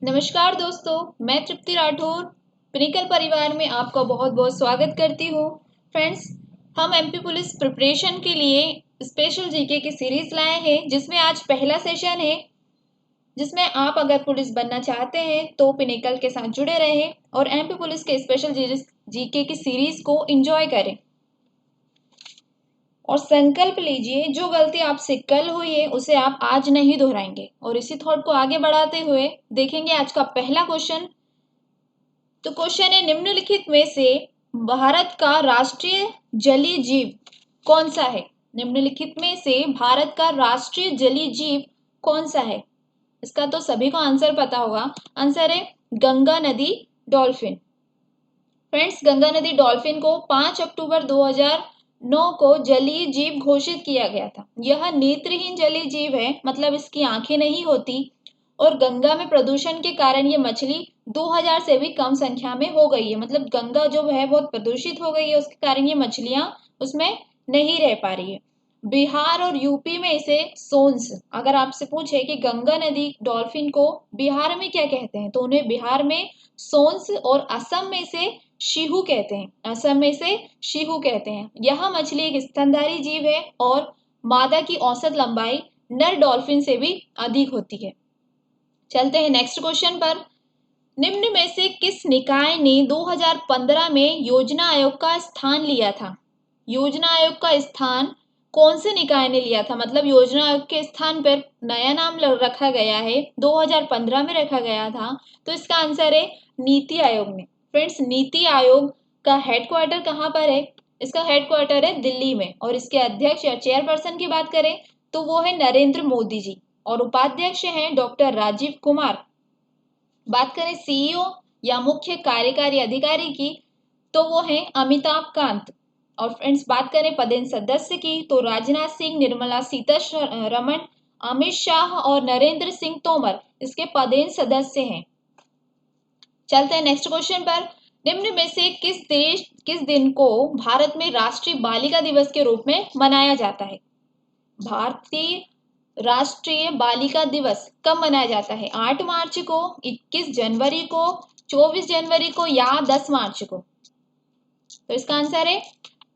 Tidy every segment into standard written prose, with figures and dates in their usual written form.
नमस्कार दोस्तों, मैं तृप्ति राठौर पिनिकल परिवार में आपका बहुत बहुत स्वागत करती हूँ। फ्रेंड्स, हम एमपी पुलिस प्रिपरेशन के लिए स्पेशल जीके की सीरीज लाए हैं, जिसमें आज पहला सेशन है, जिसमें आप अगर पुलिस बनना चाहते हैं तो पिनिकल के साथ जुड़े रहें और एमपी पुलिस के स्पेशल जीके की सीरीज को एंजॉय करें और संकल्प लीजिए जो गलती आपसे कल हुई है उसे आप आज नहीं दोहराएंगे। और इसी थॉट को आगे बढ़ाते हुए देखेंगे आज का पहला क्वेश्चन। तो क्वेश्चन है, निम्नलिखित में से भारत का राष्ट्रीय जलीय जीव कौन सा है? निम्नलिखित में से भारत का राष्ट्रीय जलीय जीव कौन सा है? इसका तो सभी को आंसर पता होगा। आंसर है गंगा नदी डॉल्फिन। फ्रेंड्स, गंगा नदी डॉल्फिन को 5 अक्टूबर 2009 को जलीय जीव घोषित किया गया था। यह नेत्रहीन जलीय जीव है, मतलब इसकी आंखें नहीं होती, और गंगा में प्रदूषण के कारण ये मछली 2000 से भी कम संख्या में हो गई है। मतलब गंगा जो है बहुत प्रदूषित हो गई है, उसके कारण ये मछलियां उसमें नहीं रह पा रही है। बिहार और यूपी में इसे सोन्स, अगर आपसे पूछे कि गंगा नदी डॉल्फिन को बिहार में क्या कहते हैं तो उन्हें बिहार में सोन्स और असम में इसे शिहू कहते हैं। असम में इसे शिहू कहते हैं। यह मछली एक स्तनधारी जीव है और मादा की औसत लंबाई नर डॉल्फिन से भी अधिक होती है। चलते हैं नेक्स्ट क्वेश्चन पर। निम्न में से किस निकाय ने 2015 में योजना आयोग का स्थान लिया था? योजना आयोग का स्थान कौन से निकाय ने लिया था? मतलब योजना आयोग के स्थान पर नया नाम रखा गया है, 2015 में रखा गया था, तो इसका आंसर है नीति आयोग ने। फ्रेंड्स, नीति आयोग का हेडक्वार्टर कहाँ पर है? इसका हेडक्वार्टर है दिल्ली में, और इसके अध्यक्ष या चेयरपर्सन की बात करें तो वो है नरेंद्र मोदी जी, और उपाध्यक्ष हैं डॉक्टर राजीव कुमार। बात करें सीईओ या मुख्य कार्यकारी अधिकारी की तो वो है अमिताभ कांत। और फ्रेंड्स, बात करें पदेन सदस्य की तो राजनाथ सिंह, निर्मला सीतारमण, अमित शाह और नरेंद्र सिंह तोमर इसके पदेन सदस्य हैं। चलते हैं नेक्स्ट क्वेश्चन पर। निम्न में से किस दिन को भारत में राष्ट्रीय बालिका दिवस के रूप में मनाया जाता है? भारतीय राष्ट्रीय बालिका दिवस कब मनाया जाता है? 8 मार्च को, 21 जनवरी को, 24 जनवरी को या 10 मार्च को? तो इसका आंसर है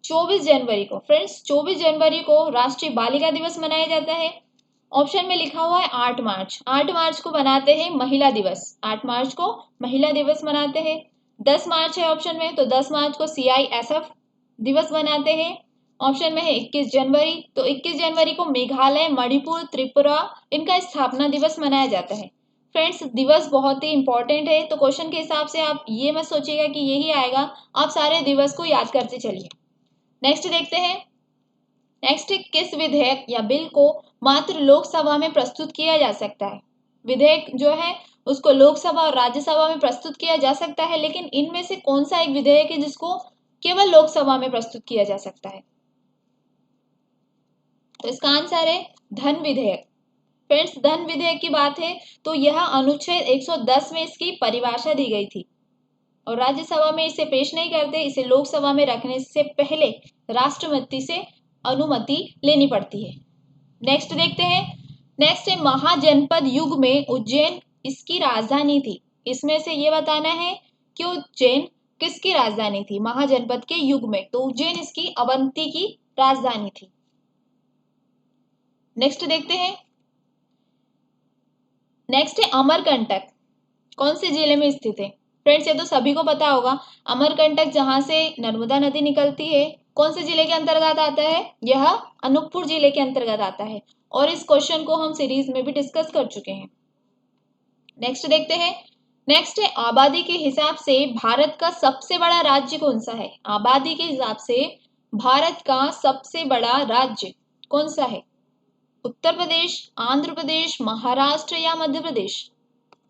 24 जनवरी को। फ्रेंड्स, 24 जनवरी को राष्ट्रीय बालिका दिवस मनाया जाता है। ऑप्शन में लिखा हुआ है 8 मार्च। 8 मार्च को बनाते हैं महिला दिवस। 8 मार्च को महिला दिवस मनाते हैं। 10 मार्च है ऑप्शन में, तो 10 मार्च को CISF दिवस मनाते हैं। ऑप्शन में है 21 जनवरी, तो 21 जनवरी को मेघालय, मणिपुर, त्रिपुरा इनका स्थापना दिवस मनाया जाता है। फ्रेंड्स, दिवस बहुत ही इंपॉर्टेंट है, तो क्वेश्चन के हिसाब से आप ये मत सोचिएगा कि यही आएगा, आप सारे दिवस को याद करते चलिए। नेक्स्ट देखते हैं। नेक्स्ट, किस विधेयक या बिल को मात्र लोकसभा में प्रस्तुत किया जा सकता है? विधेयक जो है उसको लोकसभा और राज्यसभा में प्रस्तुत किया जा सकता है, लेकिन इनमें से कौन सा एक विधेयक है जिसको केवल लोकसभा में प्रस्तुत किया जा सकता है? तो इसका आंसर है धन विधेयक। फ्रेंड्स, धन विधेयक की बात है तो यह अनुच्छेद 110 में इसकी परिभाषा दी गई थी, और राज्यसभा में इसे पेश नहीं करते, इसे लोकसभा में रखने से पहले राष्ट्रपति से अनुमति लेनी पड़ती है। नेक्स्ट देखते हैं। नेक्स्ट है, महाजनपद युग में उज्जैन इसकी राजधानी थी। इसमें से ये बताना है कि उज्जैन किसकी राजधानी थी महाजनपद के युग में? तो उज्जैन इसकी अवंती की राजधानी थी। नेक्स्ट देखते हैं। नेक्स्ट है, अमरकंटक कौन से जिले में स्थित है? फ्रेंड्स, ये तो सभी को पता होगा। अमरकंटक जहां से नर्मदा नदी निकलती है, कौन से जिले के अंतर्गत आता है? यह अनूपपुर जिले के अंतर्गत आता है, और इस क्वेश्चन को हम सीरीज में भी डिस्कस कर चुके हैं। नेक्स्ट देखते हैं। नेक्स्ट है, आबादी के हिसाब से भारत का सबसे बड़ा राज्य कौन सा है? आबादी के हिसाब से भारत का सबसे बड़ा राज्य कौन सा है? उत्तर प्रदेश, आंध्र प्रदेश, महाराष्ट्र या मध्य प्रदेश?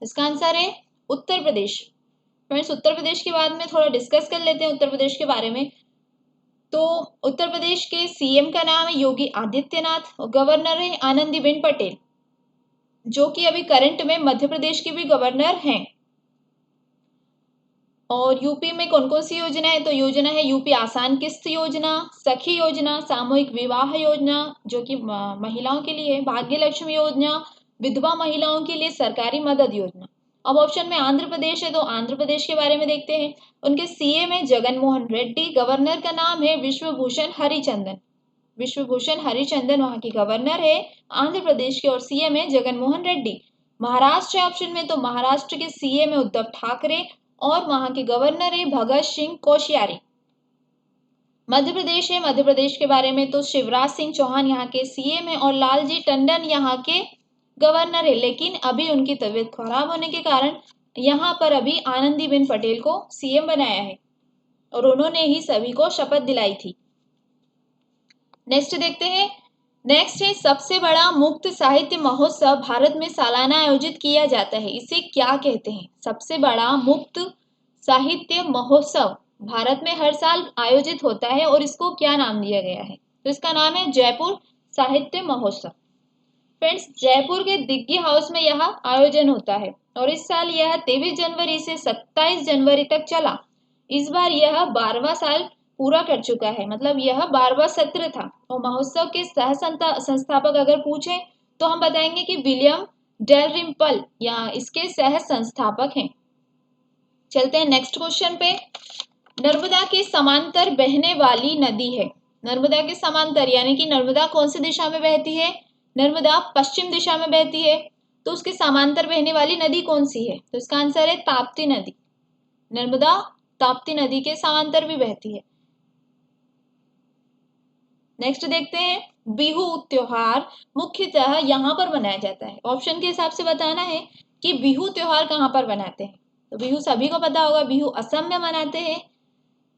इसका आंसर है उत्तर प्रदेश। फ्रेंड्स, उत्तर प्रदेश के बाद में थोड़ा डिस्कस कर लेते हैं उत्तर प्रदेश के बारे में। तो उत्तर प्रदेश के सीएम का नाम है योगी आदित्यनाथ, और गवर्नर है आनंदीबेन पटेल, जो कि अभी करंट में मध्य प्रदेश के भी गवर्नर हैं। और यूपी में कौन कौन सी योजना है? तो योजना है यूपी आसान किस्त योजना, सखी योजना, सामूहिक विवाह योजना जो कि महिलाओं के लिए है, भाग्य लक्ष्मी योजना, विधवा महिलाओं के लिए सरकारी मदद योजना। अब ऑप्शन में आंध्र प्रदेश है तो आंध्र प्रदेश के बारे में देखते हैं। उनके सीएम है जगन मोहन रेड्डी, गवर्नर का नाम है विश्वभूषण हरिचंदन। विश्वभूषण हरिचंदन वहां की गवर्नर है आंध्र प्रदेश के, और सीएम है जगन मोहन रेड्डी। महाराष्ट्र है ऑप्शन में, तो महाराष्ट्र के सीएम है उद्धव ठाकरे और वहां के गवर्नर है भगत सिंह कोश्यारी। मध्य प्रदेश है, मध्य प्रदेश के बारे में तो शिवराज सिंह चौहान यहाँ के सीएम है और लालजी टंडन यहाँ के गवर्नर है, लेकिन अभी उनकी तबीयत खराब होने के कारण यहाँ पर अभी आनंदीबेन पटेल को सीएम बनाया है और उन्होंने ही सभी को शपथ दिलाई थी। नेक्स्ट देखते हैं। नेक्स्ट है सबसे बड़ा मुक्त साहित्य महोत्सव भारत में सालाना आयोजित किया जाता है, इसे क्या कहते हैं? सबसे बड़ा मुक्त साहित्य महोत्सव भारत में हर साल आयोजित होता है और इसको क्या नाम दिया गया है? तो इसका नाम है जयपुर साहित्य महोत्सव। फ्रेंड्स, जयपुर के दिग्गी हाउस में यह आयोजन होता है और इस साल यह 23 जनवरी से 27 जनवरी तक चला। इस बार यह 12वां साल पूरा कर चुका है, मतलब यह 12वां सत्र था। और महोत्सव के सह संस्थापक अगर पूछे तो हम बताएंगे कि विलियम डेलरिम्पल या इसके सह संस्थापक हैं। चलते हैं नेक्स्ट क्वेश्चन पे। नर्मदा के समांतर बहने वाली नदी है। नर्मदा के समांतर यानी कि नर्मदा कौन सी दिशा में बहती है? नर्मदा पश्चिम दिशा में बहती है, तो उसके समांतर बहने वाली नदी कौन सी है? तो इसका आंसर है ताप्ती नदी। नर्मदा ताप्ती नदी के समांतर भी बहती है। नेक्स्ट देखते हैं। बिहू त्योहार मुख्यतः यहाँ पर मनाया जाता है। ऑप्शन के हिसाब से बताना है कि बिहू त्योहार कहाँ पर मनाते हैं। तो बिहू सभी को पता होगा, बिहू असम में मनाते हैं।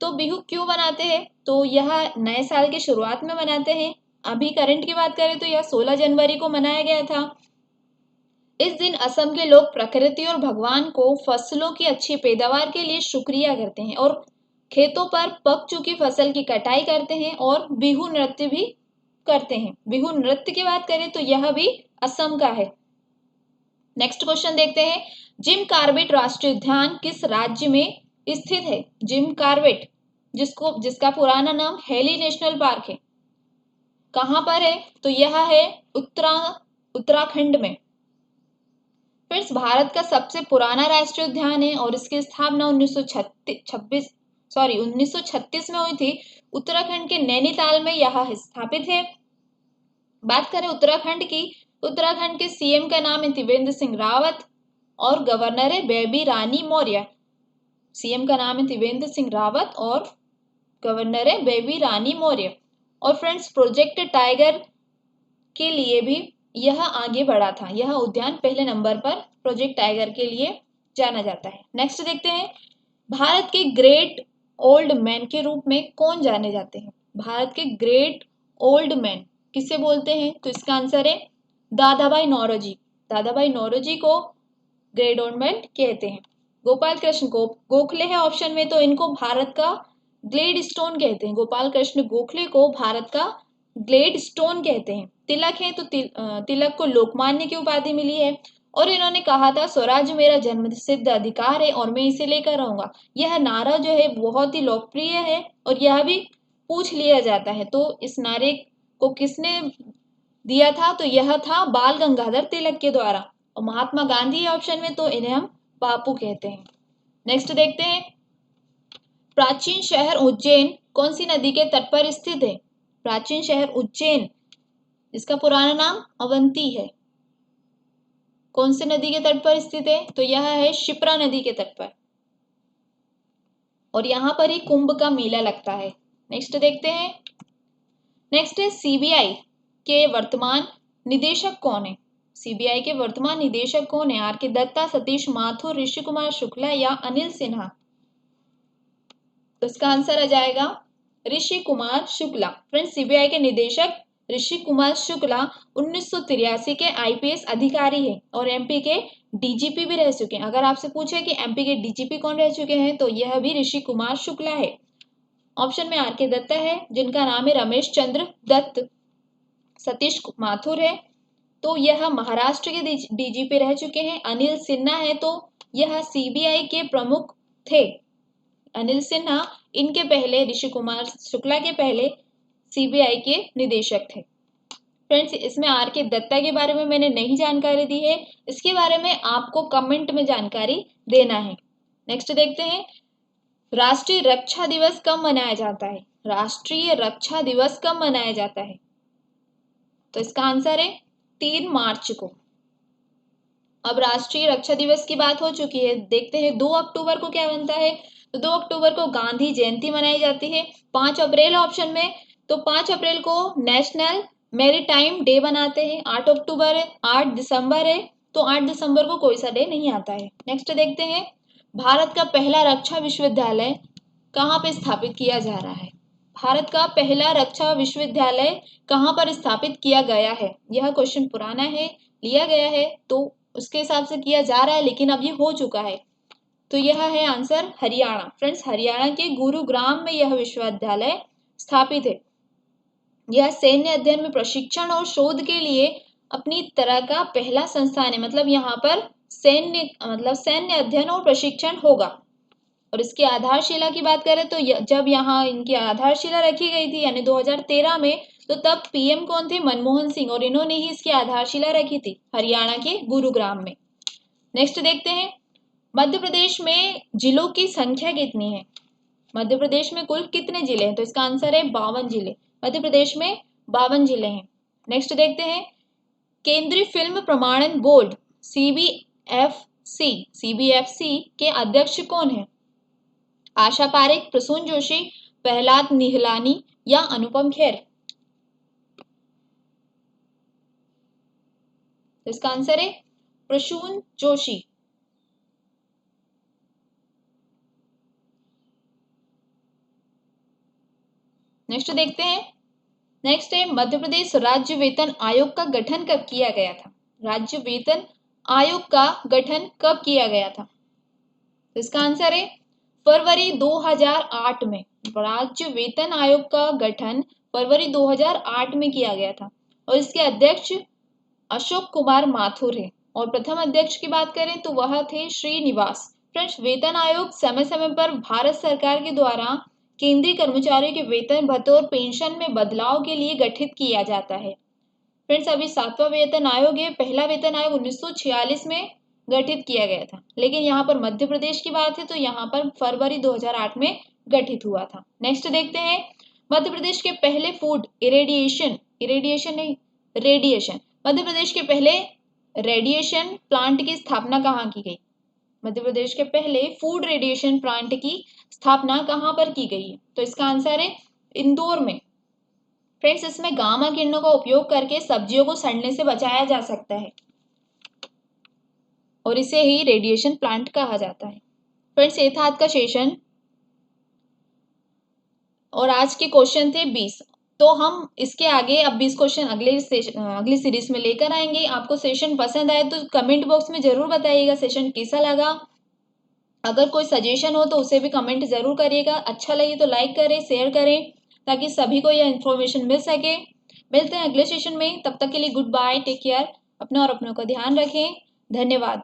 तो बिहू क्यों मनाते हैं? तो यह नए साल की शुरुआत में मनाते हैं। अभी करंट की बात करें तो यह 16 जनवरी को मनाया गया था। इस दिन असम के लोग प्रकृति और भगवान को फसलों की अच्छी पैदावार के लिए शुक्रिया करते हैं और खेतों पर पक चुकी फसल की कटाई करते हैं और बिहू नृत्य भी करते हैं। बिहू नृत्य की बात करें तो यह भी असम का है। नेक्स्ट क्वेश्चन देखते हैं। जिम कॉर्बेट राष्ट्रीय उद्यान किस राज्य में स्थित है? जिम कॉर्बेट जिसका पुराना नाम हेली नेशनल पार्क है, कहां पर है? तो यह है उत्तराखंड में। फिर भारत का सबसे पुराना राष्ट्रीय उद्यान है और इसकी स्थापना 1936 में हुई थी। उत्तराखंड के नैनीताल में यह स्थापित है। बात करें उत्तराखंड की, उत्तराखंड के सीएम का नाम है त्रिवेंद्र सिंह रावत और गवर्नर है बेबी रानी मौर्य। सीएम का नाम है त्रिवेंद्र सिंह रावत और गवर्नर है बेबी रानी मौर्य। और फ्रेंड्स, प्रोजेक्ट टाइगर के लिए भी यह आगे बढ़ा था। यह उद्यान पहले नंबर पर प्रोजेक्ट टाइगर के लिए जाना जाता है। नेक्स्ट देखते हैं। भारत के ग्रेट ओल्ड मैन के रूप में कौन जाने जाते हैं? भारत के ग्रेट ओल्ड मैन किसे बोलते हैं? तो इसका आंसर है दादाभाई नौरोजी। दादाभाई नौरोजी को ग्रेट ओल्ड मैन कहते हैं। गोपाल कृष्ण गोखले है ऑप्शन में, तो इनको भारत का ग्लेड स्टोन कहते हैं। गोपाल कृष्ण गोखले को भारत का ग्लेड स्टोन कहते हैं। तिलक है तो तिलक को लोकमान्य की उपाधि मिली है और इन्होंने कहा था स्वराज मेरा जन्म सिद्ध अधिकार है और मैं इसे लेकर रहूंगा। यह नारा जो है बहुत ही लोकप्रिय है और यह भी पूछ लिया जाता है। तो इस नारे को किसने दिया था? तो यह था बाल गंगाधर तिलक के द्वारा। और महात्मा गांधी है ऑप्शन में, तो इन्हें हम बापू कहते हैं। नेक्स्ट देखते हैं। प्राचीन शहर उज्जैन कौन सी नदी के तट पर स्थित है? प्राचीन शहर उज्जैन इसका पुराना नाम अवंती है, कौन सी नदी के तट पर स्थित है? तो यह है शिप्रा नदी के तट पर और यहां पर ही कुंभ का मेला लगता है। नेक्स्ट देखते हैं। नेक्स्ट है सीबीआई के वर्तमान निदेशक कौन है? सीबीआई के वर्तमान निदेशक कौन है? आर के दत्ता, सतीश माथुर, ऋषि कुमार शुक्ला या अनिल सिन्हा? तो इसका आंसर आ जाएगा ऋषि कुमार शुक्ला। फ्रेंड्स, सीबीआई के निदेशक ऋषि कुमार शुक्ला 1983 के आईपीएस अधिकारी हैं और एमपी के डीजीपी भी रह चुके हैं। अगर आपसे पूछे कि एमपी के डीजीपी कौन रह चुके हैं तो यह भी ऋषि कुमार शुक्ला है। ऑप्शन में आर के दत्ता है जिनका नाम है रमेश चंद्र दत्त। सतीश माथुर है तो यह महाराष्ट्र के डीजीपी रह चुके हैं। अनिल सिन्हा है तो यह सीबीआई के प्रमुख थे। अनिल सिन्हा इनके पहले, ऋषि कुमार शुक्ला के पहले सीबीआई के निदेशक थे। फ्रेंड्स इसमें आर के दत्ता के बारे में मैंने नहीं जानकारी दी है, इसके बारे में आपको कमेंट में जानकारी देना है। नेक्स्ट देखते हैं, राष्ट्रीय रक्षा दिवस कब मनाया जाता है? राष्ट्रीय रक्षा दिवस कब मनाया जाता है? तो इसका आंसर है 3 मार्च को। अब राष्ट्रीय रक्षा दिवस की बात हो चुकी है, देखते हैं 2 अक्टूबर को क्या बनता है। तो 2 अक्टूबर को गांधी जयंती मनाई जाती है। 5 अप्रैल ऑप्शन में, तो 5 अप्रैल को नेशनल मैरीटाइम डे बनाते हैं। 8 अक्टूबर है, 8 दिसंबर है, तो 8 दिसंबर को कोई सा डे नहीं आता है। नेक्स्ट देखते हैं, भारत का पहला रक्षा विश्वविद्यालय कहाँ पे स्थापित किया जा रहा है? भारत का पहला रक्षा विश्वविद्यालय कहाँ पर स्थापित किया गया है? यह क्वेश्चन पुराना है, लिया गया है, तो उसके हिसाब से किया जा रहा है, लेकिन अब ये हो चुका है। तो यह है आंसर हरियाणा। फ्रेंड्स हरियाणा के गुरुग्राम में यह विश्वविद्यालय स्थापित है। यह सैन्य अध्ययन में प्रशिक्षण और शोध के लिए अपनी तरह का पहला संस्थान है। मतलब यहाँ पर सैन्य अध्ययन और प्रशिक्षण होगा। और इसकी आधारशिला की बात करें तो जब यहाँ इनकी आधारशिला रखी गई थी यानी 2013 में, तो तब पीएम कौन थे? मनमोहन सिंह, और इन्होंने ही इसकी आधारशिला रखी थी हरियाणा के गुरुग्राम में। नेक्स्ट देखते हैं, मध्य प्रदेश में जिलों की संख्या कितनी है? मध्य प्रदेश में कुल कितने जिले हैं? तो इसका आंसर है 52 जिले। मध्य प्रदेश में 52 जिले हैं। नेक्स्ट देखते हैं, केंद्रीय फिल्म प्रमाणन बोर्ड सीबीएफसी के अध्यक्ष कौन है? आशा पारेख, प्रसून जोशी, प्रहलाद निहलानी या अनुपम खेर? इसका आंसर है प्रसून जोशी। नेक्स्ट देखते हैं, नेक्स्ट है, मध्य प्रदेश राज्य वेतन आयोग का गठन कब किया गया था? राज्य वेतन आयोग का गठन कब किया गया था? तो इसका आंसर है फरवरी 2008 में। राज्य वेतन आयोग का गठन फरवरी 2008 में किया गया था और इसके अध्यक्ष अशोक कुमार माथुर है। और प्रथम अध्यक्ष की बात करें तो वह थे श्रीनिवास। फ्रेंड्स वेतन आयोग समय समय पर भारत सरकार के द्वारा केंद्रीय कर्मचारियों के वेतन भत्ते और पेंशन में बदलाव के लिए गठित किया जाता है। फ्रेंड्स अभी 7वां वेतन आयोग है। पहला वेतन आयोग 1946 में गठित किया गया था, लेकिन यहाँ पर मध्य प्रदेश की बात है तो यहाँ पर फरवरी 2008 में गठित हुआ था। नेक्स्ट देखते हैं, मध्य प्रदेश के पहले फूड रेडिएशन मध्य प्रदेश के पहले रेडिएशन प्लांट की स्थापना कहाँ की गई? मध्य प्रदेश के पहले फूड रेडिएशन प्लांट की स्थापना कहाँ पर की गई है? तो इसका आंसर है इंदौर में। फ्रेंड्स इसमें गामा किरणों का उपयोग करके सब्जियों को सड़ने से बचाया जा सकता है और इसे ही रेडिएशन प्लांट कहा जाता है। फ्रेंड्स ये था आज का सेशन और आज के क्वेश्चन थे 20। तो हम इसके आगे अब 20 क्वेश्चन अगली सीरीज में लेकर आएंगे। आपको सेशन पसंद आए तो कमेंट बॉक्स में जरूर बताइएगा सेशन कैसा लगा। अगर कोई सजेशन हो तो उसे भी कमेंट जरूर करिएगा। अच्छा लगे तो लाइक करें, शेयर करें ताकि सभी को यह इन्फॉर्मेशन मिल सके। मिलते हैं अगले सेशन में, तब तक के लिए गुड बाय, टेक केयर, अपना और अपनों का ध्यान रखें। धन्यवाद।